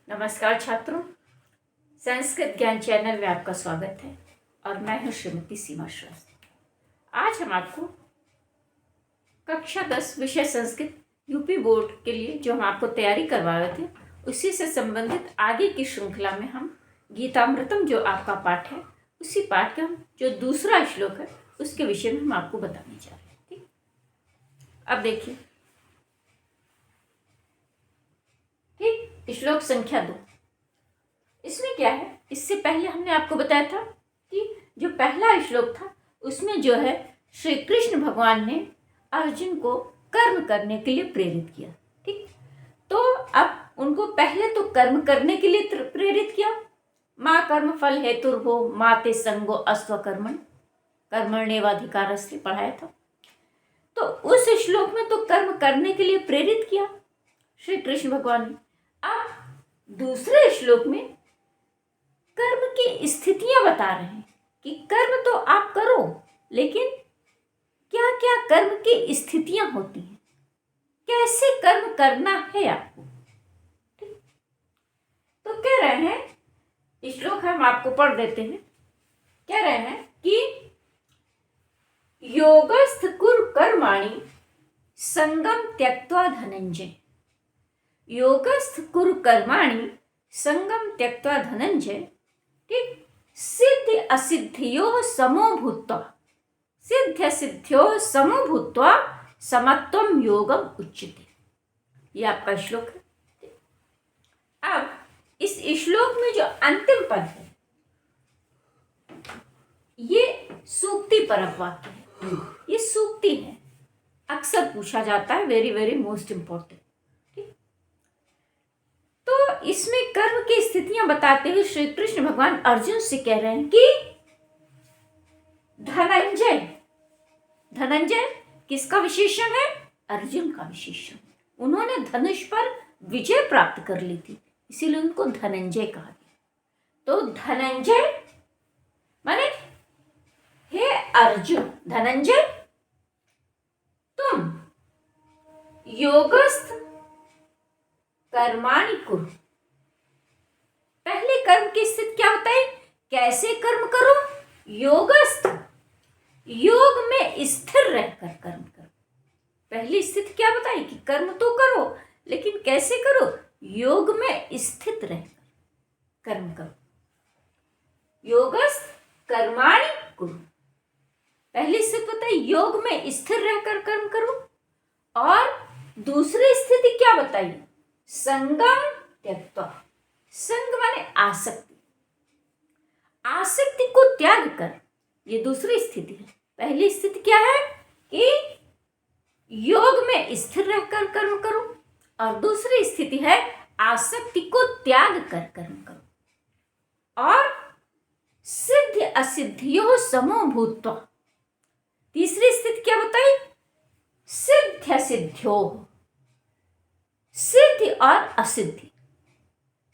नमस्कार छात्रों, संस्कृत ज्ञान चैनल में आपका स्वागत है और मैं हूँ श्रीमती सीमा श्रीवास्तव। आज हम आपको कक्षा 10 विषय संस्कृत यूपी बोर्ड के लिए जो हम आपको तैयारी करवा रहे थे उसी से संबंधित आगे की श्रृंखला में हम गीतामृतम जो आपका पाठ है उसी पाठ का जो दूसरा श्लोक है उसके विषय में हम आपको बताने जा रहे हैं। ठीक, अब देखिए श्लोक संख्या 2। इसमें क्या है, इससे पहले हमने आपको बताया था कि जो पहला श्लोक था उसमें जो है श्री कृष्ण भगवान ने अर्जुन को कर्म करने के लिए प्रेरित किया। ठीक, तो अब उनको पहले तो कर्म करने के लिए प्रेरित किया। माँ कर्म फल हेतुर्भो माते संगो अस्वकर्मण कर्मण्येवाधिकारस्ते पढ़ाया था। तो उस श्लोक में तो कर्म करने के लिए प्रेरित किया श्री कृष्ण भगवान ने। अब दूसरे श्लोक में कर्म की स्थितियां बता रहे हैं कि कर्म तो आप करो, लेकिन क्या क्या कर्म की स्थितियां होती हैं, कैसे कर्म करना है आपको। ठीक, तो कह रहे हैं, श्लोक हम आपको पढ़ देते हैं। कह रहे हैं कि योगस्थ कुरु कर्माणि संगम त्यक्त्वा धनंजय। योगस्थ कुरु कर्माणि संगम त्यक्त्वा धनंजय। ठीक, सिद्धि असिद्धियों समो भूत्वा सिद्ध सिद्धियों समो भूत्वा समत्वम योगम उच्यते। ये आपका श्लोक है। अब इस श्लोक में जो अंतिम पद है ये सूक्ति परक वाक्य है। ये सूक्ति है, अक्सर पूछा जाता है, वेरी वेरी मोस्ट इंपॉर्टेंट। तो इसमें कर्म की स्थितियां बताते हुए श्री कृष्ण भगवान अर्जुन से कह रहे हैं कि धनंजय, धनंजय किसका विशेषण है? अर्जुन का विशेषण। उन्होंने धनुष पर विजय प्राप्त कर ली थी, इसीलिए उनको धनंजय कहा गया। तो धनंजय माने हे अर्जुन, धनंजय तुम योगस्थ कर्माणि कुरु। पहले कर्म की स्थिति क्या होता है, कैसे कर्म करो? योगस्थ, योग में स्थिर रहकर कर्म करो। पहली स्थिति क्या बताई कि कर्म तो करो, लेकिन कैसे करो? योग में स्थित रहकर कर्म करो। योगस्थ कर्माणि कुरु, पहली स्थिति बताई योग में स्थिर रहकर कर्म करो। और दूसरी स्थिति क्या बताई? संगम त्यक्त्वा। संग माने आसक्ति, आसक्ति को त्याग कर, ये दूसरी स्थिति है। पहली स्थिति क्या है कि योग में स्थिर रहकर कर्म करो, और दूसरी स्थिति है आसक्ति को त्याग कर कर्म करो। और सिद्धि असिद्धियों समो भूत्वा, तीसरी स्थिति क्या बताई? सिद्ध सिद्धियों, सिद्धि और असिद्धि।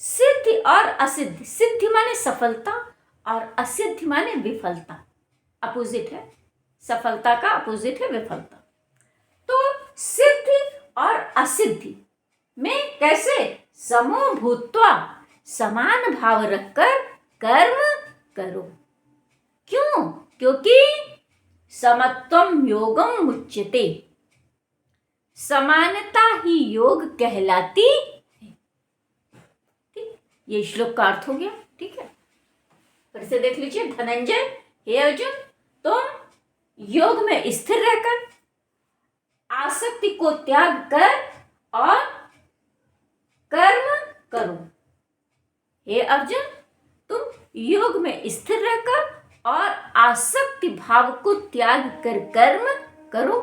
सिद्धि और असिद्धि, सिद्धि माने सफलता और असिद्धि माने विफलता, अपोजिट है। सफलता का अपोजिट है विफलता। तो सिद्धि और असिद्धि में कैसे? समो भूत्वा, समान भाव रखकर कर्म करो। क्यों? क्योंकि समत्वम योगम उच्यते, समानता ही योग कहलाती है। ठीक, ये श्लोक का अर्थ हो गया। ठीक है, फिर से देख लीजिए। धनंजय हे अर्जुन तुम योग में स्थिर रहकर आसक्ति को त्याग कर और कर्म करो। हे अर्जुन तुम योग में स्थिर रहकर और आसक्ति भाव को त्याग कर कर्म करो।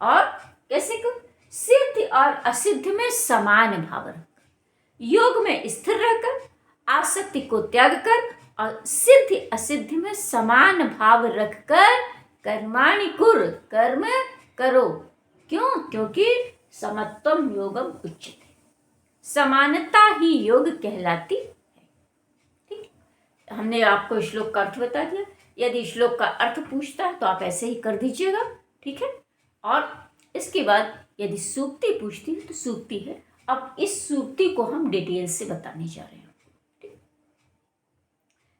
और कैसे करो? सिद्धि और असिद्धि में समान भाव रखकर, योग में स्थिर रहकर, आसक्ति को त्याग कर और सिद्धि असिद्धि में समान भाव रखकर कर्माणि कुरु, कर्म करो। क्यों? क्योंकि समत्वम योगम उच्यते, समानता ही योग कहलाती है। ठीक, हमने आपको श्लोक का अर्थ बता दिया। यदि श्लोक का अर्थ पूछता है तो आप ऐसे ही कर दीजिएगा। ठीक है, और इसके बाद यदि सूक्ति पूछती है तो सूक्ति है। अब इस सूक्ति सूक्ति को हम डिटेल से बताने जा रहे हैं।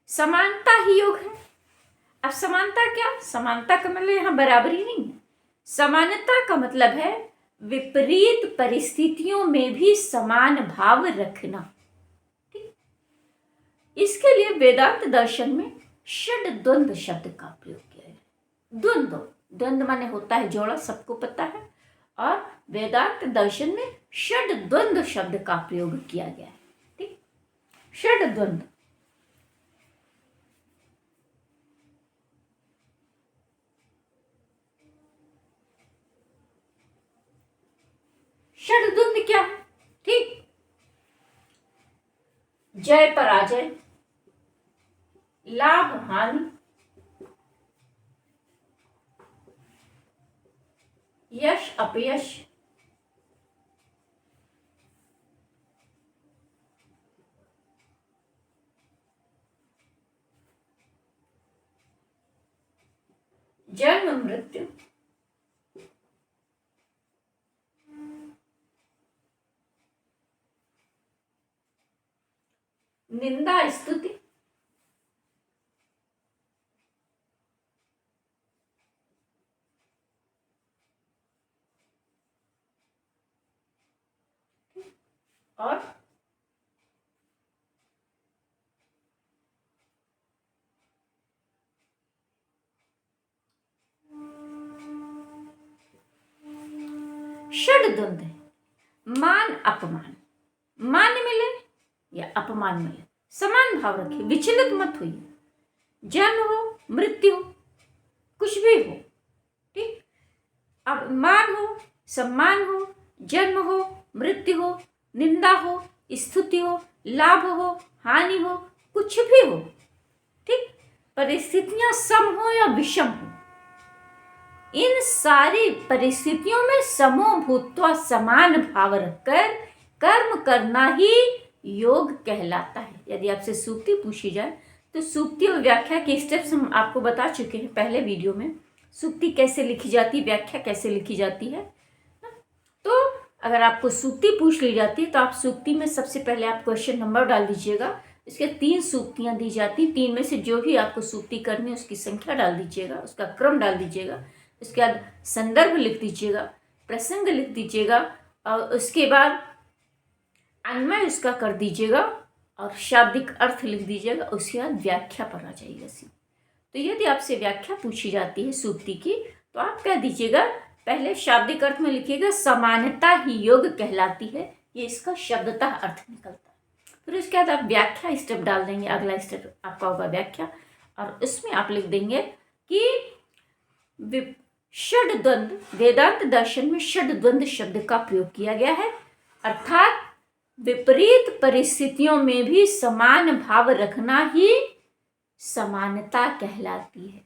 समानता ही योग है। अब समानता क्या? समानता का मतलब यहाँ बराबरी नहीं है। समानता का मतलब है विपरीत परिस्थितियों में भी समान भाव रखना। इसके लिए वेदांत दर्शन में षड द्वंद शब्द का प्रयोग किया है। द्वंद्व, द्वंद्व माने होता है जोड़ा, सबको पता है, और वेदांत दर्शन में षड द्वंद्व शब्द का प्रयोग किया गया है। ठीक, षड द्वंद्व। षड द्वंद्व क्या है? ठीक, जय पराजय, लाभ हानि, यश अपयश, जन्म मृत्यु, निंदा स्तुति, और षड द्वंद्व है। मान अपमान, मान मिले या अपमान मिले, समान भाव रखिए, विचलित मत होइए। जन्म हो मृत्यु हो, कुछ भी हो, ठीक, अब मान हो, सम्मान हो, जन्म हो, मृत्यु हो, निंदा हो, स्तुति हो, लाभ हो, हानि हो, कुछ भी हो, ठीक, परिस्थितियां सम हो या विषम हो, इन सारी परिस्थितियों में समो भूत्वा समान भाव रखकर कर्म करना ही योग कहलाता है। यदि आपसे सूक्ति पूछी जाए तो सूक्ति और व्याख्या के स्टेप्स हम आपको बता चुके हैं पहले वीडियो में। सूक्ति कैसे लिखी जाती है, व्याख्या कैसे लिखी जाती है। तो अगर आपको सूक्ति पूछ ली जाती है तो आप सूक्ति में सबसे पहले आप क्वेश्चन नंबर डाल दीजिएगा। इसके 3 सूक्तियां दी जाती, 3 में से जो भी आपको सूक्ति करनी है उसकी संख्या डाल दीजिएगा, उसका क्रम डाल दीजिएगा, उसके बाद संदर्भ लिख दीजिएगा, प्रसंग लिख दीजिएगा, और उसके बाद अन्वय उसका कर दीजिएगा और शाब्दिक अर्थ लिख दीजिएगा। उसके बाद व्याख्या पर आ जाइएगा। तो यदि आपसे व्याख्या पूछी जाती है सूक्ति की तो आप कह दीजिएगा, पहले शाब्दिक अर्थ में लिखिएगा समानता ही योग कहलाती है, ये इसका शब्दतः अर्थ निकलता है। फिर उसके बाद आप व्याख्या स्टेप डाल देंगे। अगला स्टेप आपका होगा व्याख्या, और उसमें आप लिख देंगे कि षड द्वंद्व, वेदांत दर्शन में षड द्वंद्व शब्द का प्रयोग किया गया है, अर्थात विपरीत परिस्थितियों में भी समान भाव रखना ही समानता कहलाती है।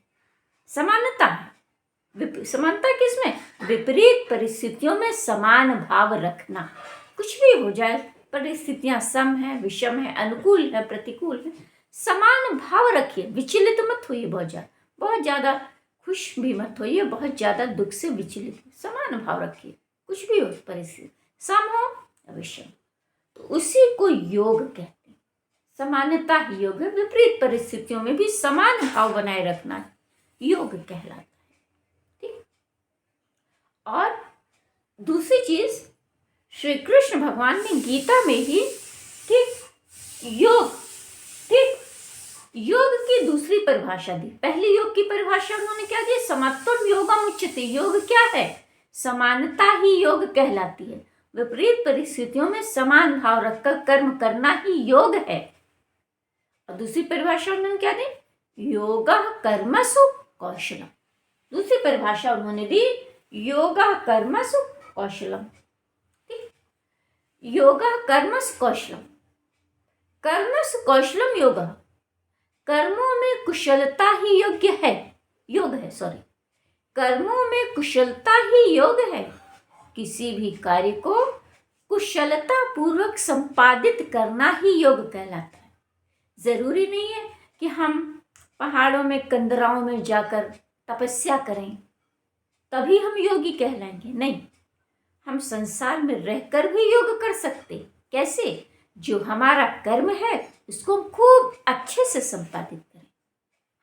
समानता है, समानता किसमें? विपरीत परिस्थितियों में समान भाव रखना। कुछ भी हो जाए, परिस्थितियां सम है, विषम है, अनुकूल है, प्रतिकूल है, समान भाव रखिए, विचलित मत होइए। बहुत ज्यादा खुश भी मत होइए, बहुत ज्यादा दुख से विचलित, समान भाव रखिए। कुछ भी हो परिस्थिति, सम हो या विषम, तो उसी को योग कहते हैं। समानता ही योग है, विपरीत परिस्थितियों में भी समान भाव बनाए रखना योग कहलाता है। ठीक, और दूसरी चीज, श्री कृष्ण भगवान ने गीता में ही योग की दूसरी परिभाषा दी। पहली योग की परिभाषा उन्होंने क्या दी? समत्वम योगम उच्यते। योग क्या है? समानता ही योग कहलाती है। विपरीत परिस्थितियों में समान भाव रखकर कर्म करना ही योग है। और दूसरी परिभाषा उन्होंने क्या दी? योगः कर्मसु कौशलम। दूसरी परिभाषा उन्होंने दी योगः कर्मसु कौशलम। योगः कर्मसु कौशलम, कर्मसु कौशलम योगः। कर्मों में कुशलता ही योग है। कर्मों में कुशलता ही योग है। किसी भी कार्य को कुशलता पूर्वक संपादित करना ही योग कहलाता है। जरूरी नहीं है कि हम पहाड़ों में, कंदराओं में जाकर तपस्या करें तभी हम योगी कहलाएंगे। नहीं, हम संसार में रहकर भी योग कर सकते, कैसे? जो हमारा कर्म है उसको हम खूब अच्छे से संपादित करें।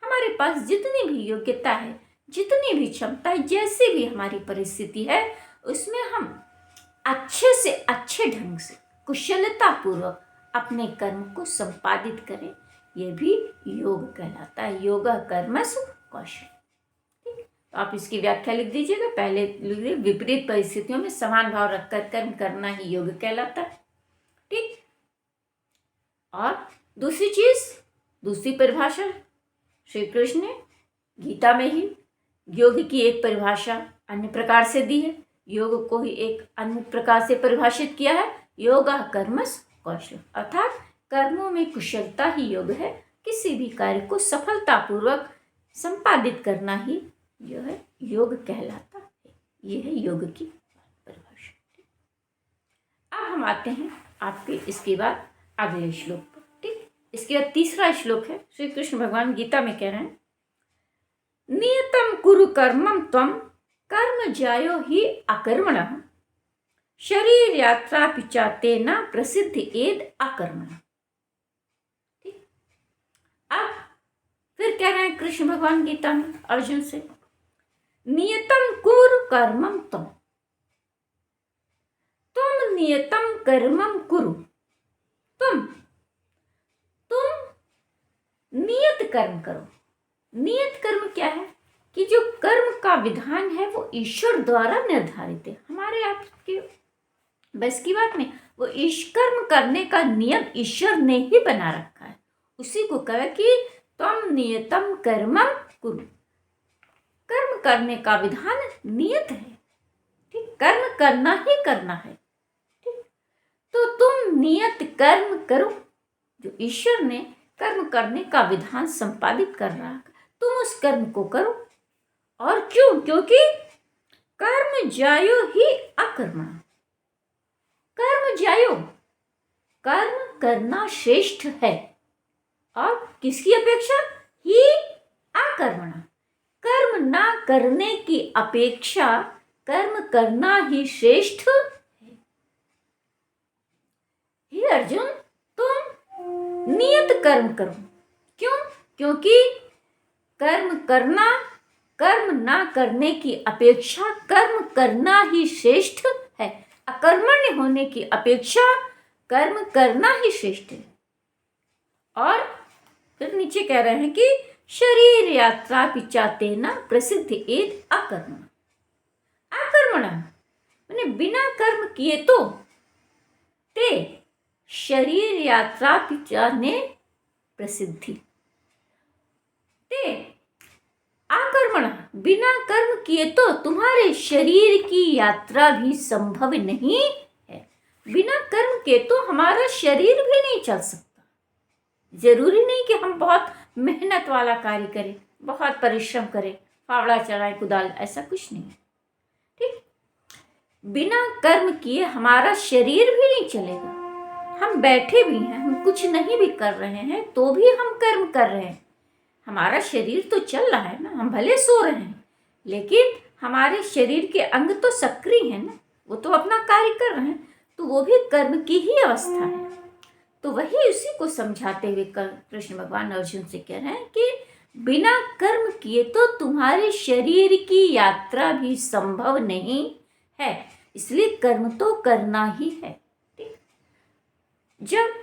हमारे पास जितनी भी योग्यता है, जितनी भी क्षमता है, जैसी भी हमारी परिस्थिति है, उसमें हम अच्छे से अच्छे ढंग से कुशलता पूर्वक अपने कर्म को संपादित करें। यह भी योग कहलाता है। योगा कर्मसु कौशल। तो आप इसकी व्याख्या लिख दीजिएगा। पहले लिख दीजिए, विपरीत परिस्थितियों में समान भाव रखकर कर्म करना ही योग कहलाता है। ठीक। और दूसरी चीज, दूसरी परिभाषा श्री कृष्ण ने गीता में ही योग की एक परिभाषा अन्य प्रकार से दी है। योग को ही एक अन्य प्रकार से परिभाषित किया है, योगा कर्मस कौशल, अर्थात कर्मों में कुशलता ही योग है। किसी भी कार्य को सफलतापूर्वक संपादित करना ही जो है योग कहलाता है। यह है योग की परिभाषा। अब हम आते हैं आपके इसके बाद अगले श्लोक पर। ठीक। इसके बाद तीसरा श्लोक है, श्री कृष्ण भगवान गीता में कह रहे हैं, नियतम कुरु कर्मम त्वम कर्म जायो ही अकर्मणः शरीर यात्रा पिचाते न प्रसिद्ध एद अकर्मणः। ठीक। अब फिर कह रहे हैं कृष्ण भगवान गीता में अर्जुन से, नियतम कुरु कर्मम त्वम, तुम नियतम कर्मम कुरु, तुम नियत कर्म करो। नियत कर्म क्या है? कि जो कर्म का विधान है वो ईश्वर द्वारा निर्धारित है, हमारे आपके बस की बात नहीं। वो कर्म करने का नियम ईश्वर ने ही बना रखा है। उसी को कहा कि तुम नियतम कर्मम कुरु। कर्म करने का विधान नियत है। ठीक। कर्म करना ही करना है। ठीक। तो तुम नियत कर्म करो। जो ईश्वर ने कर्म करने का विधान संपादित कर रहा है, तुम उस कर्म को करो। और क्यों? क्योंकि कर्म जायो ही अकर्मण। कर्म जायो, कर्म करना श्रेष्ठ है। और किसकी अपेक्षा? ही अकर्मण। कर्म ना करने की अपेक्षा कर्म करना ही श्रेष्ठ है। हे अर्जुन, तुम नियत कर्म करो। क्यों? क्योंकि कर्म ना करने की अपेक्षा कर्म करना ही श्रेष्ठ है। अकर्मण्य होने की अपेक्षा कर्म करना ही श्रेष्ठ है। और फिर नीचे कह रहे हैं कि शरीर यात्रा पिचाते न प्रसिद्ध एद अकर्मण। अकर्मण मैंने बिना कर्म किए तो ते शरीर यात्रा पिचाने प्रसिद्धि। ते अकर्मण, बिना कर्म किए तो तुम्हारे शरीर की यात्रा भी संभव नहीं है। बिना कर्म के तो हमारा शरीर भी नहीं चल सकता। जरूरी नहीं कि हम बहुत मेहनत वाला कार्य करें, बहुत परिश्रम करें, फावड़ा चलाएं, कुदाल, ऐसा कुछ नहीं है। ठीक। बिना कर्म किए हमारा शरीर भी नहीं चलेगा। हम बैठे भी हैं, हम कुछ नहीं भी कर रहे हैं तो भी हम कर्म कर रहे हैं। हमारा शरीर तो चल रहा है ना, हम भले सो रहे हैं लेकिन हमारे शरीर के अंग तो सक्रिय हैं ना, वो तो अपना कार्य कर रहे हैं, तो वो भी कर्म की ही अवस्था है। तो वही उसी को समझाते हुए कृष्ण भगवान अर्जुन से कह रहे हैं कि बिना कर्म किए तो तुम्हारे शरीर की यात्रा भी संभव नहीं है, इसलिए कर्म तो करना ही है। ठीक। जब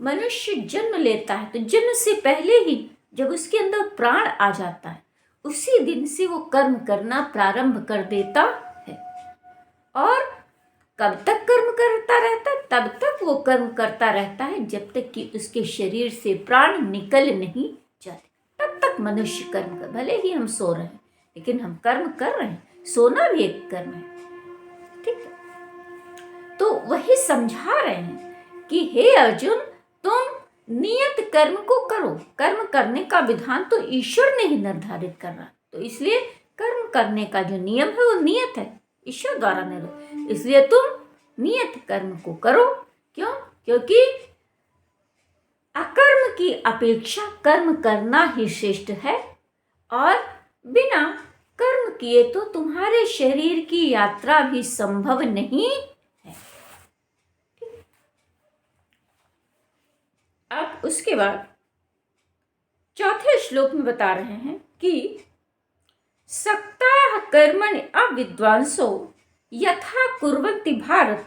मनुष्य जन्म लेता है तो जन्म से पहले ही जब उसके अंदर प्राण आ जाता है, उसी दिन से वो कर्म करना प्रारंभ कर देता है। और कब तक कर्म करता रहता है? तब तक वो कर्म करता रहता है जब तक कि उसके शरीर से प्राण निकल नहीं जाते, तब तक मनुष्य कर्म कर। भले ही हम सो रहे हैं लेकिन हम कर्म कर रहे हैं, सोना भी एक कर्म है। ठीक है। तो वही समझा रहे हैं कि हे अर्जुन, तुम नियत कर्म को करो। कर्म करने का विधान तो ईश्वर ने ही निर्धारित कर रहा, तो इसलिए कर्म करने का जो नियम है वो नियत है, ईश्वर द्वारा निर्धारित। इसलिए तुम नियत कर्म को करो। क्यों? क्योंकि अकर्म की अपेक्षा कर्म करना ही श्रेष्ठ है। और बिना कर्म किए तो तुम्हारे शरीर की यात्रा भी संभव नहीं है। ठीक। उसके बाद चौथे श्लोक में बता रहे हैं कि सक्ताः कर्मणि अविद्वांसो यथा कुर्वन्ति भारत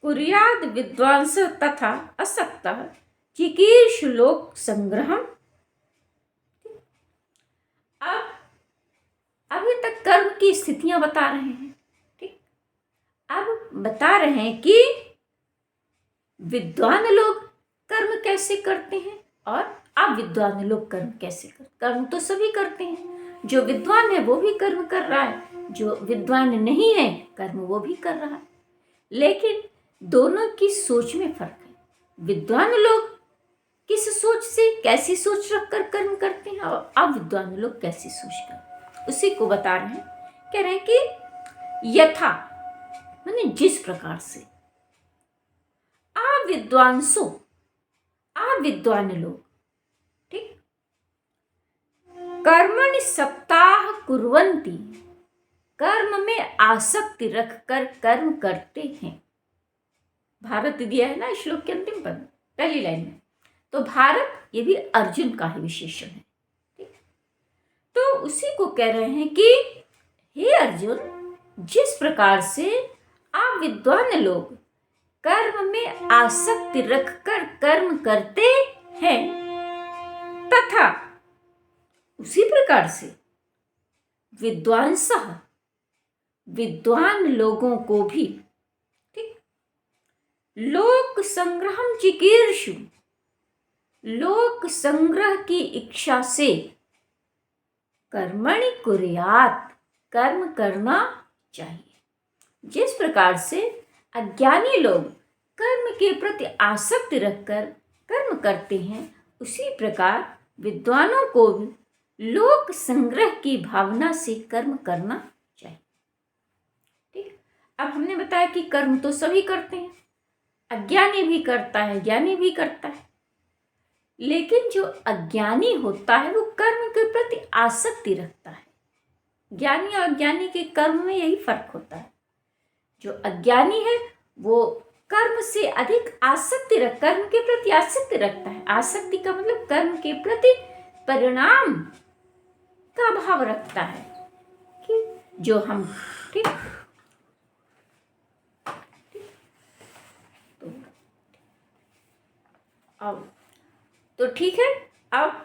कुर्याद् विद्वांसः तथा असक्तः चिकीर्षु लोक संग्रहम्। अब अभी तक कर्म की स्थितियां बता रहे हैं, ठीक। अब बता रहे हैं कि विद्वान लोग कर्म कैसे करते हैं और अविद्वान लोग कर्म कैसे करते। कर्म तो सभी करते हैं, जो विद्वान है वो भी कर्म कर रहा है, जो विद्वान नहीं है कर्म वो भी कर रहा है, लेकिन दोनों की सोच में फर्क है। विद्वान लोग किस सोच से, कैसी सोच रखकर कर्म करते हैं और अविद्वान लोग कैसी सोच कर, उसी को बता रहे हैं। कह रहे हैं कि यथा माने जिस प्रकार से, अविद्वांसो अविद्वान लोग, ठीक, कर्मणि सक्ताः कुर्वन्ति कर्म में आसक्ति रखकर कर्म करते हैं। भारत दिया है ना श्लोक के अंतिम पद पहली लाइन में, तो भारत ये भी अर्जुन का ही विशेषण है, ठीक। तो उसी को कह रहे हैं कि हे अर्जुन, जिस प्रकार से अविद्वान लोग कर्म में आसक्ति रखकर कर्म करते हैं, तथा उसी प्रकार से विद्वांसः विद्वान लोगों को भी, ठीक, लोक संग्रहम चिकीर्षु लोक संग्रह की इच्छा से कर्मणि कुर्यात् कर्म करना चाहिए। जिस प्रकार से अज्ञानी लोग कर्म के प्रति आसक्ति रखकर कर्म करते हैं, उसी प्रकार विद्वानों को भी लोक संग्रह की भावना से कर्म करना चाहिए, ठीक। अब हमने बताया कि कर्म तो सभी करते हैं, अज्ञानी भी करता है, ज्ञानी भी करता है, लेकिन जो अज्ञानी होता है वो कर्म के प्रति आसक्ति रखता है। ज्ञानी और अज्ञानी के कर्म में यही फर्क होता है। जो अज्ञानी है वो कर्म से अधिक आसक्ति कर्म के प्रति आसक्ति रखता है। आसक्ति का मतलब कर्म के प्रति परिणाम का भाव रखता है कि जो हम, ठीक, तो ठीक है। अब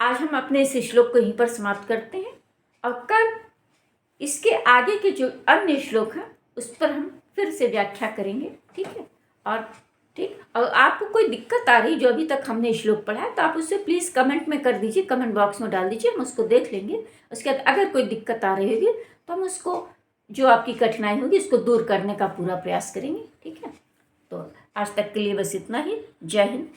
आज हम अपने इस श्लोक को यहीं पर समाप्त करते हैं और कल इसके आगे के जो अन्य श्लोक हैं उस पर हम फिर से व्याख्या करेंगे, ठीक है। और ठीक, और आपको कोई दिक्कत आ रही जो अभी तक हमने श्लोक पढ़ा है तो आप उससे प्लीज़ कमेंट में कर दीजिए, कमेंट बॉक्स में डाल दीजिए, हम उसको देख लेंगे। उसके बाद अगर कोई दिक्कत आ रही होगी तो हम उसको, जो आपकी कठिनाई होगी उसको दूर करने का पूरा प्रयास करेंगे, ठीक है। तो आज तक के लिए बस इतना ही। जय हिंद।